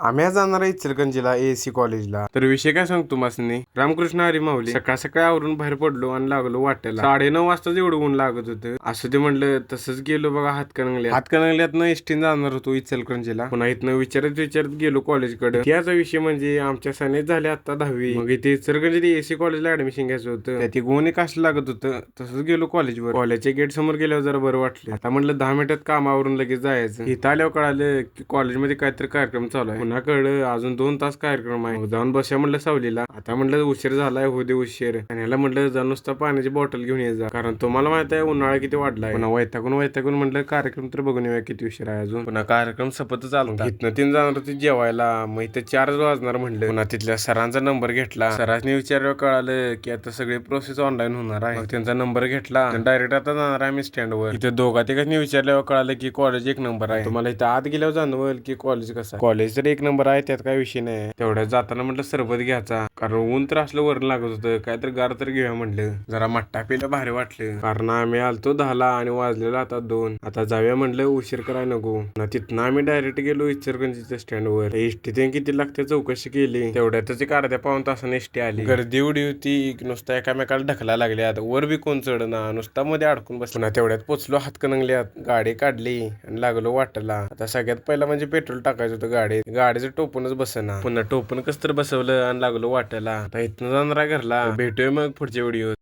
आम्ही आज जाणार आहे इचलकरंजीला एसी कॉलेजला. तर विषय काय सांगतो मासनी, रामकृष्ण हरी माऊली. सकाळ सकाळी आवरून बाहेर पडलो आणि लागलो वाटेला. 9:30 वाजताच एवढं ऊन लागत होतं. असं ते म्हणलं तसंच गेलो बघा हातकणंगल्यातनं एसटीन जाणार होतो इचलकरंजीला. पुन्हा इथनं विचारत गेलो कॉलेजकडे. याचा विषय म्हणजे आमच्या सनेत झाले आता 10वी. मग इथे इचलकरंजी एसी कॉलेजला ऍडमिशन घ्यायचं होतं. त्यात गोण एक असं लागत होतं. तसंच गेलो कॉलेजवर. कॉलेजच्या गेट समोर गेल्यावर जरा बरं वाटलं. आता म्हटलं 10 मिनिटात कामावरून लगेच जायचं. इथं आल्यावर कळालं की कॉलेजमध्ये काहीतरी कार्यक्रम चालू आहे. पुन्हा कळलं अजून 2 तास कार्यक्रम आहे. जाऊन बसूया म्हटलं सावलीला. आता म्हटलं उशीर झालाय, हो दे उशीर. आणि ह्याला म्हटलं जा नुसता पाण्याची बॉटल घेऊन ये जा, कारण तुम्हाला माहित आहे उन्हाळा किती वाढलाय. पुन्हा वैतागून म्हटलं कार्यक्रम तर बघून येऊया किती उशीर आहे अजून. पुन्हा कार्यक्रम सपतच आला. इथनं 3 जाणार होती जेवायला. मग इथं 4 वाजणार म्हटलं. पुन्हा तिथल्या सरांचा नंबर घेतला. सरांनी विचारलं कळालं की आता सगळी प्रोसेस ऑनलाईन होणार आहे. मग त्यांचा नंबर घेतला. डायरेक्ट आता जाणार आहे मी स्टँडवर. इथे दोघा तिघांनी विचारल्यावर कळालं की कॉलेज 1 नंबर आहे. तुम्हाला इथं आत गेल्यावर जाणवल की कॉलेज कसं आहे. कॉलेज तर 1 नंबर आहे, त्यात काय विषय नाही. तेवढ्यात जाताना म्हटलं सरबत घ्यायचा, कारण ऊन तर असलं वरण लागत होतं. काय तर गार तर घेऊया म्हटलं. जरा मट्टा पिलं भारी वाटलं, कारण आम्ही आलतो 10ला आणि वाजलेला आता 2. आता जाऊया म्हटलं, उशीर कराय नको. तिथनं आम्ही डायरेक्ट गेलो इचलकरंजीच्या स्टँडवर. एसटी ते किती लागते चौकशी केली. तेवढ्यातच एक अर्ध्या पाऊण तासाने एसटी आली. गर्दी एवढी होती नुसता एकामेकाला ढकला लागल्यात. वर बी कोण चढना, नुसता मध्ये अडकून बसला. तेवढ्यात पोचलो हातकणंगल्यात. गाडी काढली आणि लागलो वाटला. आता सगळ्यात पहिला म्हणजे पेट्रोल टाकायचं होतं गाडीत. गाडीचं टोपणच बसना. पुन्हा टोपण कस तर बसवलं आणि लागलो वाटायला. आता इथनं जाणार आहे घरला. भेटूया मग पुढच्या व्हिडिओ.